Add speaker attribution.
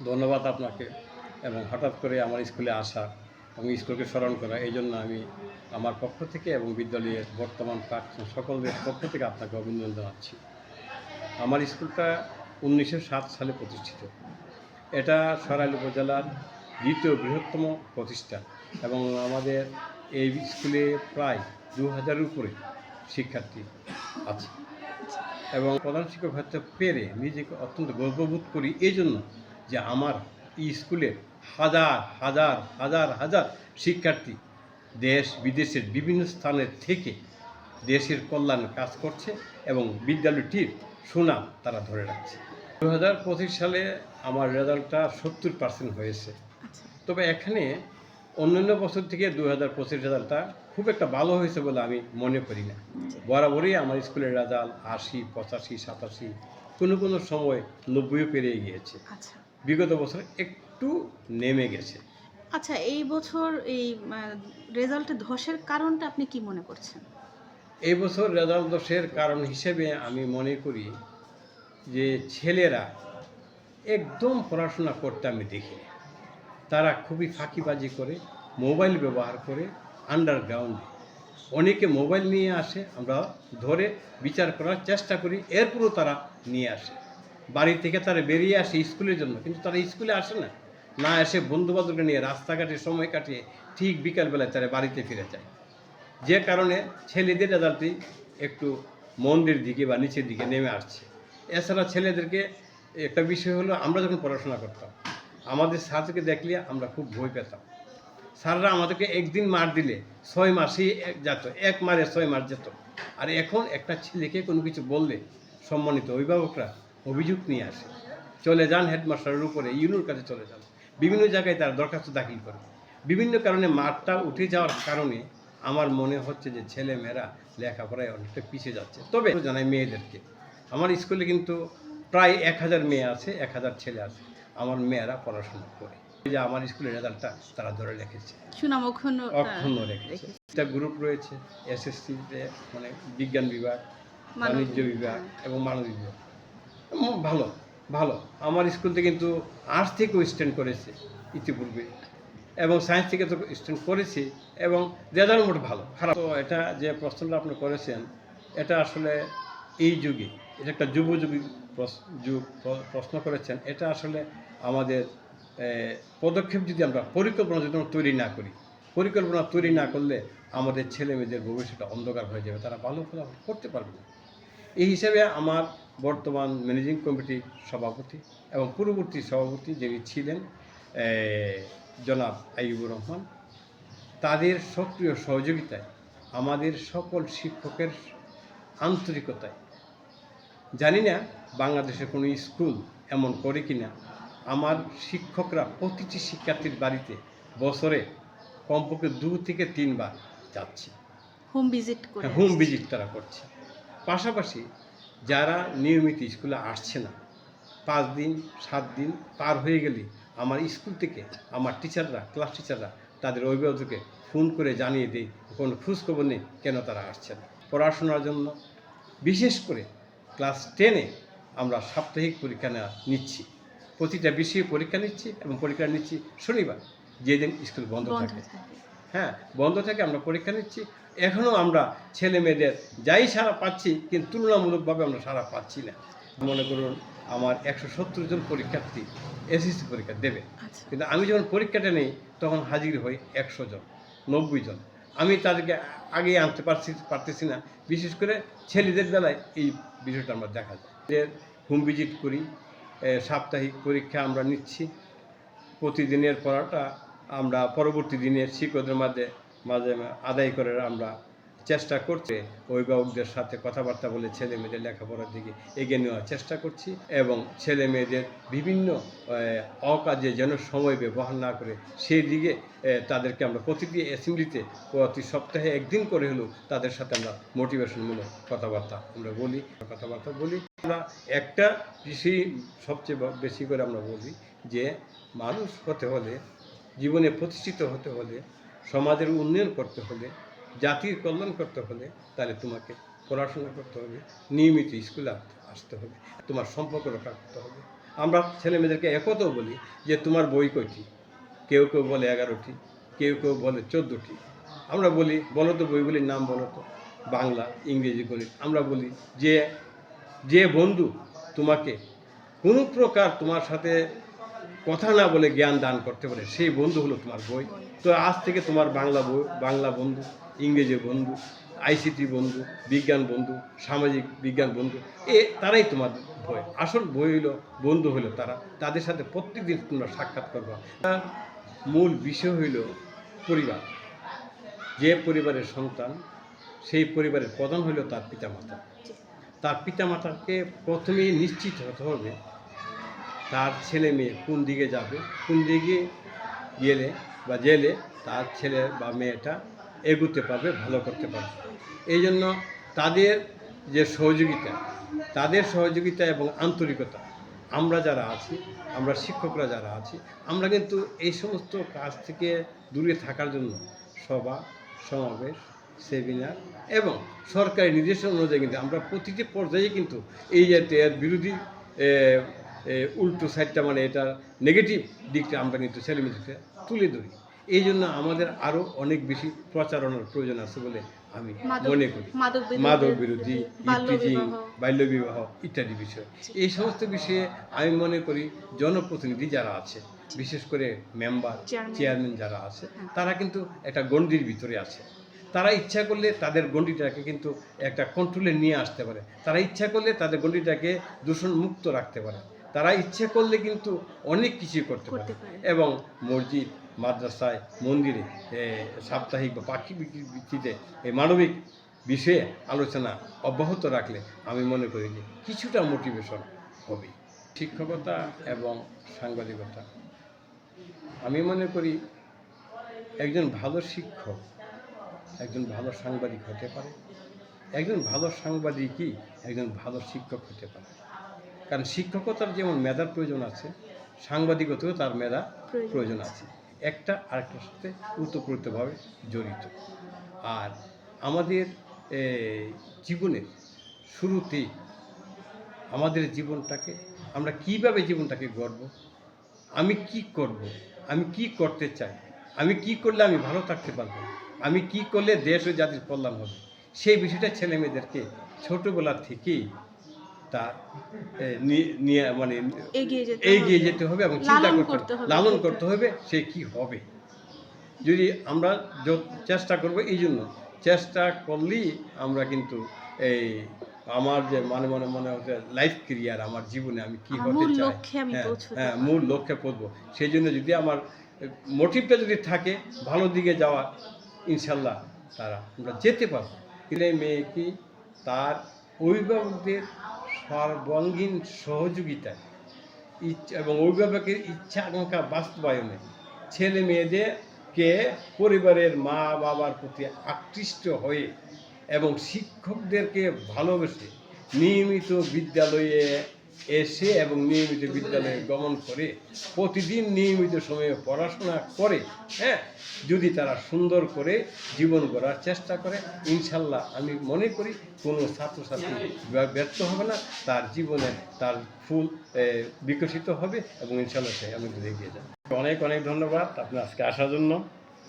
Speaker 1: ধন্যবাদ আপনাকে। এবং হঠাৎ করে আমার স্কুলে আসা এবং স্কুলকে স্মরণ করা, এই জন্য আমি আমার পক্ষ থেকে এবং বিদ্যালয়ের বর্তমান প্রাক্তন সকলের পক্ষ থেকে আপনাকে অভিনন্দন জানাচ্ছি। আমার স্কুলটা 1907 সালে প্রতিষ্ঠিত। এটা সরাইল উপজেলার দ্বিতীয় বৃহত্তম প্রতিষ্ঠান এবং আমাদের এই স্কুলে প্রায় 2000-এর উপরে শিক্ষার্থী আছে এবং প্রধান শিক্ষক হতে পেরে নিজেকে অত্যন্ত গর্ববোধ করি এই জন্য যে আমার এই স্কুলের হাজার হাজার হাজার হাজার শিক্ষার্থী দেশ বিদেশের বিভিন্ন স্থানের থেকে দেশের কল্যাণে কাজ করছে এবং বিদ্যালয়টির সুনাম তারা ধরে রাখছে। 2025 সালে আমার রেজাল্টটা 70% হয়েছে। তবে এখানে অন্যান্য বছর থেকে 2025 রেজাল্টটা খুব একটা ভালো হয়েছে বলে আমি মনে করি না। বরাবরই আমার স্কুলের রেজাল্ট 80, 85, 87, কোনো সময় 90ও পেরিয়ে গিয়েছে। বিগত বছর একটু নেমে গেছে।
Speaker 2: আচ্ছা, এই বছর এই রেজাল্টে ধসের কারণটা আপনি কি মনে করছেন?
Speaker 1: এই বছর রেজাল্ট ধসের কারণ হিসেবে আমি মনে করি যে ছেলেরা একদম পড়াশোনা করতে আমি দেখি না। তারা খুবই ফাঁকিবাজি করে, মোবাইল ব্যবহার করে, আন্ডারগ্রাউন্ডে অনেকে মোবাইল নিয়ে আসে, আমরা ধরে বিচার করার চেষ্টা করি, এরপরও তারা নিয়ে আসে। বাড়ি থেকে তারা বেরিয়ে আসে স্কুলের জন্য, কিন্তু তারা স্কুলে আসে না, না এসে বন্ধুবান্ধবকে নিয়ে রাস্তাঘাটে সময় কাটিয়ে ঠিক বিকালবেলায় তারা বাড়িতে ফিরে যায়। যে কারণে ছেলেদের রেজাল্টটি একটু মন্দের দিকে বা নিচের দিকে নেমে আসছে। এছাড়া ছেলেদেরকে একটা বিষয় হলো, আমরা যখন পড়াশোনা করতাম আমাদের স্যারকে দেখলে আমরা খুব ভয় পেতাম। স্যাররা আমাদেরকে একদিন মার দিলে 6 মাসই যেত, 1 মারে 6 মাস যেত। আর এখন একটা ছেলেকে কোনো কিছু বললে সম্মানিত অভিভাবকরা অভিযোগ নিয়ে আসে, চলে যান হেডমাস্টারের উপরে, ইউনোর কাছে চলে যান, বিভিন্ন জায়গায় তারা দরখাস্ত দাখিল করে। বিভিন্ন কারণে মাঠটা উঠে যাওয়ার কারণে আমার মনে হচ্ছে যে ছেলেমেয়েরা লেখাপড়ায় অনেকটা পিছিয়ে যাচ্ছে। তবে জানাই মেয়েদেরকে, আমার স্কুলে কিন্তু প্রায় 1000 মেয়ে আছে, 1000 ছেলে আছে, আমার মেয়েরা পড়াশোনা করে। যে আমার স্কুলের রেজাল্টটা তারা ধরে রেখেছে,
Speaker 2: সুনাম
Speaker 1: অক্ষুণ্ণ রেখেছে। একটা গ্রুপ রয়েছে এসএসসিতে, মানে বিজ্ঞান বিভাগ, বাণিজ্য বিভাগ এবং মানবিক বিভাগ। ভালো ভালো আমার স্কুলতে কিন্তু আর্টস থেকেও স্ট্যান্ড করেছে ইতিপূর্বে এবং সায়েন্স থেকে তো স্ট্যান্ড করেছি এবং রেজাল্ট মোট ভালো, খারাপ। তো এটা যে প্রশ্নটা আপনি করেছেন, এটা আসলে এই যুগে, এটা একটা যুগোপযোগী প্রশ্ন করেছেন। এটা আসলে আমাদের পদক্ষেপ যদি আমরা পরিকল্পনা যদি আমরা তৈরি না করি, পরিকল্পনা তৈরি না করলে আমাদের ছেলে মেয়েদের ভবিষ্যৎটা অন্ধকার হয়ে যাবে, তারা ভালো ফলাফল করতে পারবে না। এই হিসাবে আমার বর্তমান ম্যানেজিং কমিটির সভাপতি এবং পূর্ববর্তী সভাপতি যিনি ছিলেন জনাব আইয়ুবুর রহমান, তাদের সক্রিয় সহযোগিতায়, আমাদের সকল শিক্ষকের আন্তরিকতায়, জানি না বাংলাদেশের কোনো স্কুল এমন করে কিনা, আমার শিক্ষকরা প্রতিটি শিক্ষার্থীর বাড়িতে বছরে কমপক্ষে 2 থেকে 3 বার যাচ্ছে, হোম ভিজিট তারা করছে। পাশাপাশি যারা নিয়মিত স্কুলে আসছে না, 5 দিন 7 দিন পার হয়ে গেলে আমার স্কুল থেকে আমার টিচাররা, ক্লাস টিচাররা তাদের অভিভাবককে ফোন করে জানিয়ে দেয় কোনো খোঁজখবর নেই কেন তারা আসছে না পড়াশোনার জন্য। বিশেষ করে ক্লাস 10-এ আমরা সাপ্তাহিক পরীক্ষা নিচ্ছি, প্রতিটা বিষয়ে পরীক্ষা নিচ্ছি এবং পরীক্ষা নিচ্ছি শনিবার, যেদিন স্কুল বন্ধ থাকে। হ্যাঁ, বন্ধ থাকে, আমরা পরীক্ষা নিচ্ছি। এখনও আমরা ছেলে মেয়েদের যাই সারা পাচ্ছি, কিন্তু তুলনামূলকভাবে আমরা সারা পাচ্ছি না। মনে করুন আমার 170 জন পরীক্ষার্থী এসএসসি পরীক্ষা দেবে, কিন্তু আমি যখন পরীক্ষাটা নেই তখন হাজির হই 100 জন, 90 জন। আমি তাদেরকে আগে আনতে পারতেছি না। বিশেষ করে ছেলেদের বেলায় এই বিষয়টা আমরা দেখা যায়। হোম ভিজিট করি, সাপ্তাহিক পরীক্ষা আমরা নিচ্ছি, প্রতিদিনের পড়াটা আমরা পরবর্তী দিনের শিক্ষকদের মাঝে আদায় করে আমরা চেষ্টা করছি। অভিভাবকদের সাথে কথাবার্তা বলে ছেলে মেয়েদের লেখাপড়ার দিকে এগিয়ে নেওয়ার চেষ্টা করছি এবং ছেলে মেয়েদের বিভিন্ন অকাজে যেন সময় ব্যবহার না করে সেই দিকে তাদেরকে আমরা প্রতিটি অ্যাসেম্বলিতে প্রতি সপ্তাহে 1 দিন করে হলেও তাদের সাথে আমরা মোটিভেশনমূলক কথাবার্তা বলি। আমরা একটা বিষয় সবচেয়ে বেশি করে আমরা বলি যে মানুষ হতে হলে, জীবনে প্রতিষ্ঠিত হতে হলে, সমাজের উন্নয়ন করতে হলে, জাতির কল্যাণ করতে হলে, তাহলে তোমাকে পড়াশোনা করতে হবে, নিয়মিত স্কুলে আসতে হবে, তোমার সম্পর্ক রক্ষা করতে হবে। আমরা ছেলেমেয়েদেরকে একথাও বলি যে তোমার বই কয়টি, কেউ কেউ বলে 11টি, কেউ কেউ বলে 14টি। আমরা বলি বলো তো বইগুলির নাম বলো তো, বাংলা, ইংরেজি, গণিত। আমরা বলি যে যে বন্ধু তোমাকে কোনো প্রকার তোমার সাথে কথা না বলে জ্ঞান দান করতে পারে, সেই বন্ধু হলো তোমার বই। তো আজ থেকে তোমার বাংলা বন্ধু, ইংরেজি বন্ধু, আইসিটি বন্ধু, বিজ্ঞান বন্ধু, সামাজিক বিজ্ঞান বন্ধু, তারাই তোমার বই। আসল বই হলো বন্ধু হলো তারা, তাদের সাথে প্রত্যেকদিন তোমরা সাক্ষাৎ করবা। তার মূল বিষয় হইল পরিবার। যে পরিবারের সন্তান, সেই পরিবারের প্রধান হইল তার পিতামাতা। তার পিতামাতাকে প্রথমেই নিশ্চিত হতে হবে তার ছেলে মেয়ে কোন দিকে যাবে, কোন দিকে গেলে বা জেলে তার ছেলে বা মেয়েটা এগুতে পারবে, ভালো করতে পারবে। এই জন্য তাদের যে সহযোগিতা এবং আন্তরিকতা, আমরা যারা আছি, আমরা শিক্ষকরা যারা আছি, আমরা কিন্তু এই সমস্ত কাজ থেকে দূরে থাকার জন্য সভা সমাবেশ, সেমিনার এবং সরকারি নির্দেশনা অনুযায়ী কিন্তু আমরা প্রতিটি পর্যায়ে কিন্তু এই যে এর বিরোধী উল্টো সাইডটা, মানে এটার নেগেটিভ দিকটা আমরা কিন্তু ছেলেমেয়েদেরকে তুলে ধরি। এই জন্য আমাদের আরও অনেক বেশি প্রচারণার প্রয়োজন আছে বলে আমি মনে করি। মাদক বিরোধী, ইফটিজিং, বাল্যবিবাহ ইত্যাদি বিষয়, এই সমস্ত বিষয়ে আমি মনে করি জনপ্রতিনিধি যারা আছে, বিশেষ করে মেম্বার, চেয়ারম্যান যারা আছে, তারা কিন্তু একটা গণ্ডির ভিতরে আছে। তারা ইচ্ছা করলে তাদের গণ্ডিটাকে কিন্তু একটা কন্ট্রোলে নিয়ে আসতে পারে। তারা ইচ্ছা করলে তাদের গণ্ডিটাকে দূষণমুক্ত রাখতে পারে। তারা ইচ্ছে করলে কিন্তু অনেক কিছু করতে পারে। এবং মসজিদ, মাদ্রাসায়, মন্দিরে সাপ্তাহিক বা পাক্ষিক ভিত্তিতে এই মানবিক বিষয়ে আলোচনা অব্যাহত রাখলে আমি মনে করি যে কিছুটা মোটিভেশন হবে। শিক্ষকতা এবং সাংবাদিকতা, আমি মনে করি একজন ভালো শিক্ষক একজন ভালো সাংবাদিক হতে পারে, একজন ভালো সাংবাদিকই একজন ভালো শিক্ষক হতে পারে। কারণ শিক্ষকতার যেমন মেধার প্রয়োজন আছে, সাংবাদিকতাও তার মেধা প্রয়োজন আছে। একটা আরেকটার সাথে ওতপ্রোতভাবে জড়িত। আর আমাদের জীবনের শুরুতেই আমাদের জীবনটাকে আমরা কীভাবে জীবনটাকে গড়ব, আমি কি করব, আমি কি করতে চাই, আমি কি করলে আমি ভালো থাকতে পারবো, আমি কি করলে দেশ ও জাতির কল্যাণ হবে, সেই বিষয়টা ছেলেমেয়েদেরকে ছোটোবেলা থেকেই তার মানে এগিয়ে যেতে হবে এবং চিন্তা করতে হবে, লালন করতে হবে সে কি হবে। যদি আমরা চেষ্টা করব, এই জন্য চেষ্টা করলেই আমরা কিন্তু এই আমার যে মনে হচ্ছে লাইফ ক্যারিয়ার, আমার জীবনে আমি কি হতে চাই, মূল লক্ষ্যে পৌঁছবো। সেই জন্য যদি আমার মোটিভটা যদি থাকে ভালো দিকে যাওয়া, ইনশাল্লাহ আমরা যেতে পারবো। ছেলে মেয়ে কি তার অভিভাবকদের সর্বাঙ্গীন সহযোগিতায় এবং অভিভাবকের ইচ্ছা আকাঙ্ক্ষা বাস্তবায়নে ছেলে মেয়েদেরকে পরিবারের মা বাবার প্রতি আকৃষ্ট হয়ে এবং শিক্ষকদেরকে ভালোবেসে নিয়মিত বিদ্যালয়ে এসে এবং নিয়মিত বিদ্যালয়ে গমন করে প্রতিদিন নিয়মিত সময়ে পড়াশোনা করে, যদি তারা সুন্দর করে জীবন গড়ার চেষ্টা করে, ইনশাল্লাহ আমি মনে করি কোনো ছাত্রছাত্রী ব্যর্থ হবে না, তার জীবনে তার ফুল বিকশিত হবে এবং ইনশাল্লাহ সে আমি এগিয়ে যাবে। অনেক অনেক ধন্যবাদ আপনার আজকে আসার জন্য।